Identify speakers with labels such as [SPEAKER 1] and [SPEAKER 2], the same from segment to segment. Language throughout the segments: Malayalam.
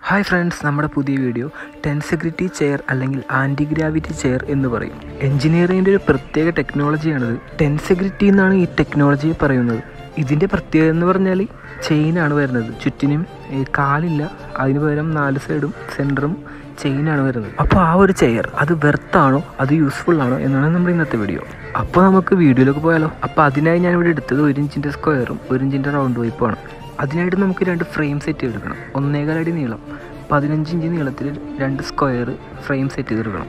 [SPEAKER 1] ഹായ് ഫ്രണ്ട്സ്, നമ്മുടെ പുതിയ വീഡിയോ ടെൻസെഗ്രിറ്റി ചെയർ അല്ലെങ്കിൽ ആൻറ്റി ഗ്രാവിറ്റി ചെയർ എന്ന് പറയും. എഞ്ചിനീയറിങ്ങിൻ്റെ ഒരു പ്രത്യേക ടെക്നോളജിയാണിത്. ടെൻസെഗ്രിറ്റി എന്നാണ് ഈ ടെക്നോളജിയെ പറയുന്നത്. ഇതിൻ്റെ പ്രത്യേകത എന്ന് പറഞ്ഞാൽ ചെയിനാണ് വരുന്നത്. ചുറ്റിനും കാലില്ല, അതിന് പകരം 4 സൈഡും സെൻറ്ററും ചെയിനാണ് വരുന്നത്. അപ്പോൾ ആ ഒരു ചെയർ അത് വെർത്താണോ, അത് യൂസ്ഫുൾ ആണോ എന്നാണ് നമ്മുടെ ഇന്നത്തെ വീഡിയോ. അപ്പോൾ നമുക്ക് വീഡിയോയിലേക്ക് പോയാലോ. അപ്പോൾ അതിനായി ഞാനിവിടെ എടുത്തത് 1 ഇഞ്ചിൻ്റെ സ്ക്വയറും 1 ഇഞ്ചിൻ്റെ റൗണ്ട് വൈപ്പുമാണ്. അതിനായിട്ട് നമുക്ക് 2 ഫ്രെയിം സെറ്റ് ചെയ്തെടുക്കണം. 1.25 അടി നീളം, 15 ഇഞ്ച് നീളത്തിൽ 2 സ്ക്വയർ ഫ്രെയിം സെറ്റ് ചെയ്തെടുക്കണം.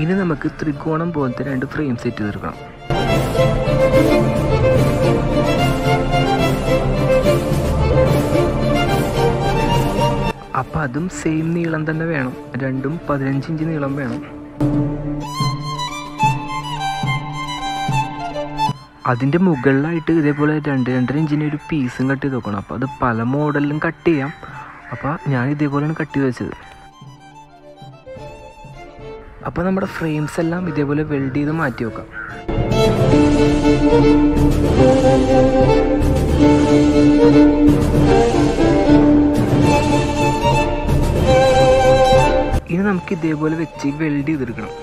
[SPEAKER 1] ഇനി നമുക്ക് ത്രികോണം പോലത്തെ 2 ഫ്രെയിം സെറ്റ് ചെയ്തെടുക്കണം. അപ്പം അതും സെയിം നീളം തന്നെ വേണം. രണ്ടും 15 ഇഞ്ച് നീളം വേണം. അതിൻ്റെ മുകളിലായിട്ട് ഇതേപോലെ 2-2.5 ഇഞ്ചിന് ഒരു പീസും കട്ട് ചെയ്ത് വെക്കണം. അപ്പോൾ അത് പല മോഡലിലും കട്ട് ചെയ്യാം. അപ്പോൾ ഞാൻ ഇതേപോലെയാണ് കട്ട് ചെയ്ത് വെച്ചത്. അപ്പോൾ നമ്മുടെ ഫ്രെയിംസ് എല്ലാം ഇതേപോലെ വെൽഡ് ചെയ്ത് മാറ്റി വെക്കാം. ഇനി നമുക്ക് ഇതേപോലെ വെച്ച് വെൽഡ് ചെയ്തെടുക്കണം.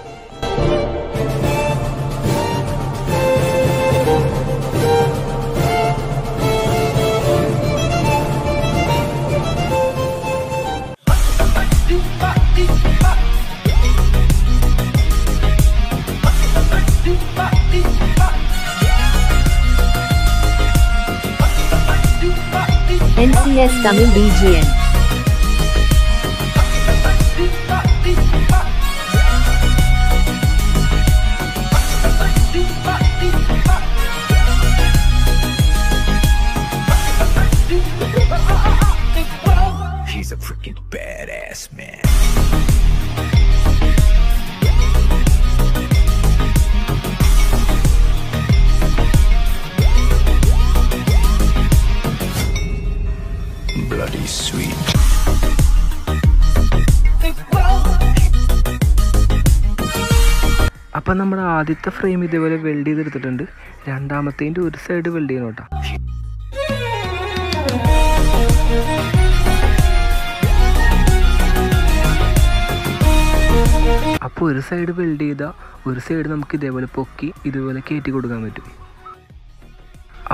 [SPEAKER 2] NCS Tamil BGN.
[SPEAKER 3] He's a freaking badass man. Bloody sweet.
[SPEAKER 1] അപ്പം നമ്മുടെ ആദ്യത്തെ ഫ്രെയിം ഇതേപോലെ വെൽഡ് ചെയ്തെടുത്തിട്ടുണ്ട്. രണ്ടാമത്തേൻ്റെ ഒരു സൈഡ് വെൽഡ് ചെയ്യണം കേട്ടോ. അപ്പോൾ ഒരു സൈഡ് വെൽഡ് ചെയ്താൽ ഒരു സൈഡ് നമുക്ക് ഇതേപോലെ പൊക്കി ഇതുപോലെ കയറ്റി കൊടുക്കാൻ പറ്റും.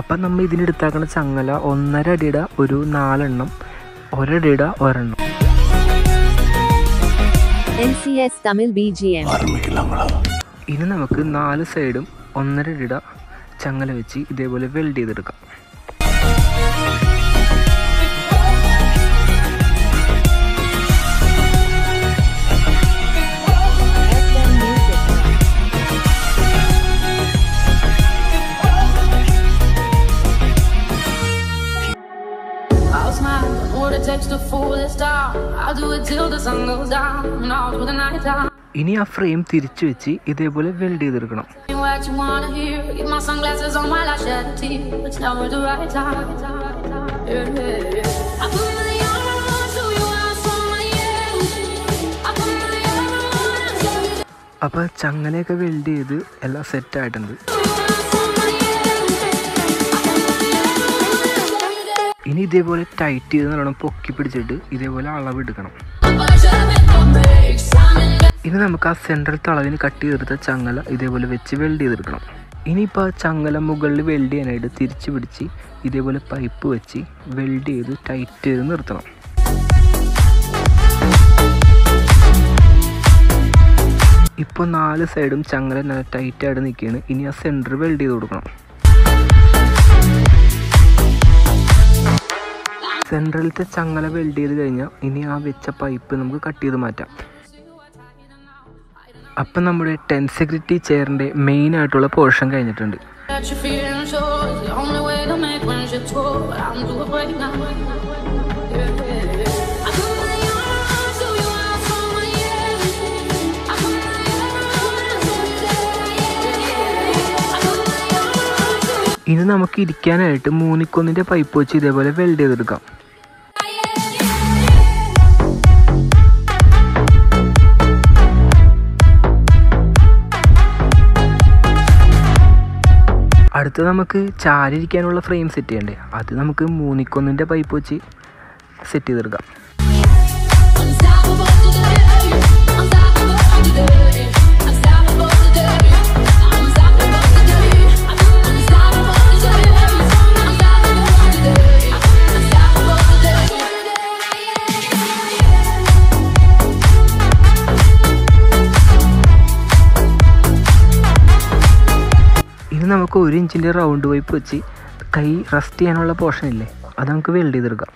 [SPEAKER 1] അപ്പം നമ്മൾ ഇതിനെടുത്താക്കുന്ന ചങ്ങല 1.5 അടിയുടെ ഒരു 4 എണ്ണം, 1 അടിയുടെ 1 എണ്ണം.
[SPEAKER 2] NCS Tamil BGN.
[SPEAKER 1] ഇനി നമുക്ക് 4 സൈഡും 1.5 അടിയുടെ ചങ്ങല വെച്ച് ഇതേപോലെ വെൽഡ് ചെയ്തെടുക്കാം. ഇനി ആ ഫ്രെയിം തിരിച്ചു വെച്ച് ഇതേപോലെ വെൽഡ് ചെയ്തെടുക്കണം. അപ്പോൾ ചങ്ങലയൊക്കെ വെൽഡ് ചെയ്ത് എല്ലാം സെറ്റായിട്ടുണ്ട്. ഇനി ഇതേപോലെ ടൈറ്റ് ചെയ്ത് നല്ലോണം പൊക്കി പിടിച്ചിട്ട് ഇതേപോലെ അളവെടുക്കണം. ഇനി നമുക്ക് ആ സെൻട്രൽ അളവിന് കട്ട് ചെയ്തെടുത്ത ചങ്ങല ഇതേപോലെ വെച്ച് വെൽഡ് ചെയ്തെടുക്കണം. ഇനിയിപ്പോൾ ആ ചങ്ങല മുകളിൽ വെൽഡ് ചെയ്യാനായിട്ട് തിരിച്ച് പിടിച്ച് ഇതേപോലെ പൈപ്പ് വെച്ച് വെൽഡ് ചെയ്ത് ടൈറ്റ് ചെയ്ത് നിർത്തണം. ഇപ്പോൾ 4 സൈഡും ചങ്ങല നല്ല ടൈറ്റായിട്ട് നിൽക്കുകയാണ്. ഇനി ആ സെൻറ്റർ വെൽഡ് ചെയ്ത് കൊടുക്കണം. സെൻട്രലത്തെ ചങ്ങല വെൽഡ് ചെയ്ത് കഴിഞ്ഞാൽ ഇനി ആ വെച്ച പൈപ്പ് നമുക്ക് കട്ട് ചെയ്ത് മാറ്റാം. അപ്പം നമ്മുടെ ടെൻസെഗ്രിറ്റി ചെയറിൻ്റെ മെയിൻ ആയിട്ടുള്ള പോർഷൻ കഴിഞ്ഞിട്ടുണ്ട്. ഇനി നമുക്ക് ഇരിക്കാനായിട്ട് 3 പൈപ്പ് വെച്ച് ഇതേപോലെ വെൽഡ് ചെയ്തെടുക്കാം. അടുത്ത് നമുക്ക് ചാരിയിരിക്കാനുള്ള ഫ്രെയിം സെറ്റ് ചെയ്യണ്ടേ, അത് നമുക്ക് 3x1 പൈപ്പ് വെച്ച് സെറ്റ് ചെയ്തെടുക്കാം. ഇനി നമുക്ക് 1 ഇഞ്ചിൻ്റെ റൗണ്ട് പൈപ്പ് വെച്ച് കൈ റെസ്റ്റ് ചെയ്യാനുള്ള പോർഷൻ ഇല്ലേ, അത് നമുക്ക് വെൽഡ് ചെയ്തെടുക്കാം.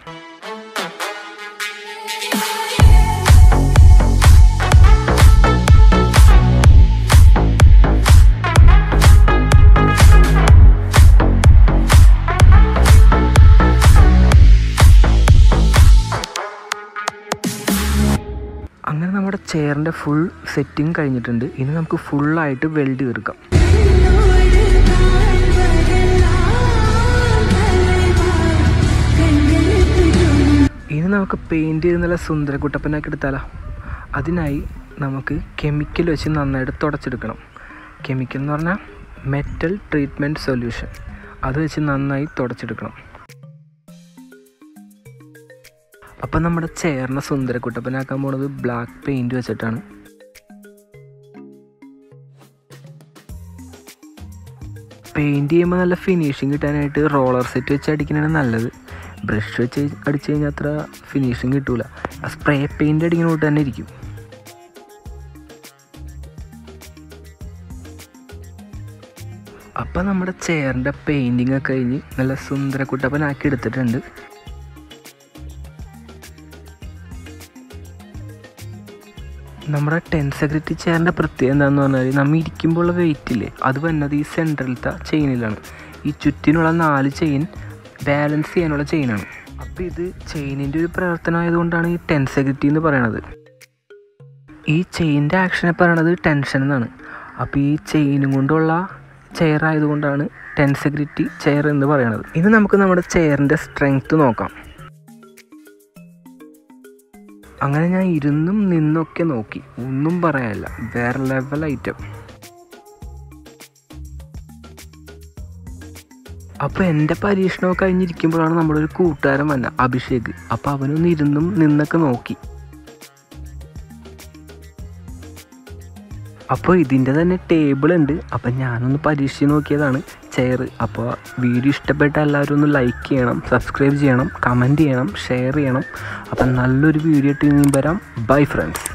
[SPEAKER 1] അങ്ങനെ നമ്മുടെ ചെയറിൻ്റെ ഫുൾ സെറ്റിങ് കഴിഞ്ഞിട്ടുണ്ട്. ഇനി നമുക്ക് ഫുള്ളായിട്ട് വെൽഡ് ചെയ്തെടുക്കാം. ഇനി നമുക്ക് പെയിൻറ്റ് ചെയ്ത് നല്ല സുന്ദരക്കുട്ടപ്പനാക്കി എടുത്താലോ. അതിനായി നമുക്ക് കെമിക്കൽ വെച്ച് നന്നായിട്ട് തുടച്ചെടുക്കണം. കെമിക്കൽ എന്ന് പറഞ്ഞാൽ മെറ്റൽ ട്രീറ്റ്മെൻറ്റ് സൊല്യൂഷൻ, അത് വെച്ച് നന്നായി തുടച്ചെടുക്കണം. അപ്പം നമ്മുടെ ചെയറിനെ സുന്ദരക്കുട്ടപ്പനാക്കാൻ പോണത് ബ്ലാക്ക് പെയിൻറ്റ് വെച്ചിട്ടാണ്. പെയിൻറ്റ് ചെയ്യുമ്പോൾ നല്ല ഫിനിഷിങ് കിട്ടാനായിട്ട് റോളർ സെറ്റ് വെച്ച് അടിക്കുന്നതാണ് നല്ലത്. ബ്രഷ് വെച്ച് അടിച്ചു കഴിഞ്ഞാൽ അത്ര ഫിനിഷിങ് കിട്ടൂല. സ്പ്രേ പെയിൻറ്റ് അടിക്കുന്നോട്ട് തന്നെ ഇരിക്കും. അപ്പം നമ്മുടെ ചെയറിൻ്റെ പെയിൻറ്റിങ് ഒക്കെ കഴിഞ്ഞ് നല്ല സുന്ദരക്കുട്ടപ്പനാക്കി എടുത്തിട്ടുണ്ട്. നമ്മുടെ ടെൻസഗ്രിറ്റി ചെയറിൻ്റെ പ്രത്യേകത എന്താണെന്ന് പറഞ്ഞാൽ നമ്മൾ ഇരിക്കുമ്പോഴുള്ള വെയിറ്റ് ഇല്ലേ, അത് വന്നത് ഈ സെൻട്രലത്തെ ചെയിനിലാണ്. ഈ ചുറ്റിനുള്ള 4 ചെയിൻ ബാലൻസ് ചെയ്യാനുള്ള ചെയിനാണ്. അപ്പോൾ ഇത് ചെയിനിൻ്റെ ഒരു പ്രവർത്തനമായതുകൊണ്ടാണ് ഈ ടെൻസഗ്രിറ്റി എന്ന് പറയണത്. ഈ ചെയിൻ്റെ ആക്ഷനെ പറയണത് ടെൻഷൻ എന്നാണ്. അപ്പോൾ ഈ ചെയിനും കൊണ്ടുള്ള ചെയർ ആയതുകൊണ്ടാണ് ടെൻസഗ്രിറ്റി ചെയർ എന്ന് പറയണത്. ഇനി നമുക്ക് നമ്മുടെ ചെയറിൻ്റെ സ്ട്രെങ്ത്ത് നോക്കാം. അങ്ങനെ ഞാൻ ഇരുന്നും നിന്നൊക്കെ നോക്കി, ഒന്നും പറയാനില്ല, വേറെ ലെവൽ ഐറ്റം. അപ്പോൾ എൻ്റെ പരീക്ഷണമൊക്കെ കഴിഞ്ഞിരിക്കുമ്പോഴാണ് നമ്മുടെ ഒരു കൂട്ടുകാരൻ വന്ന അഭിഷേക്. അപ്പോൾ അവനൊന്ന് ഇരുന്നും നിന്നൊക്കെ നോക്കി. അപ്പോൾ ഇതിൻ്റെ തന്നെ ടേബിൾ ഉണ്ട്. അപ്പം ഞാനൊന്ന് പരീക്ഷിച്ച് നോക്കിയതാണ് ചെയർ. അപ്പോൾ വീഡിയോ ഇഷ്ടപ്പെട്ട എല്ലാവരും ഒന്ന് ലൈക്ക് ചെയ്യണം, സബ്സ്ക്രൈബ് ചെയ്യണം, കമൻറ്റ് ചെയ്യണം, ഷെയർ ചെയ്യണം. അപ്പം നല്ലൊരു വീഡിയോ ആയിട്ട് ഇനിയും വരാം. Bye friends.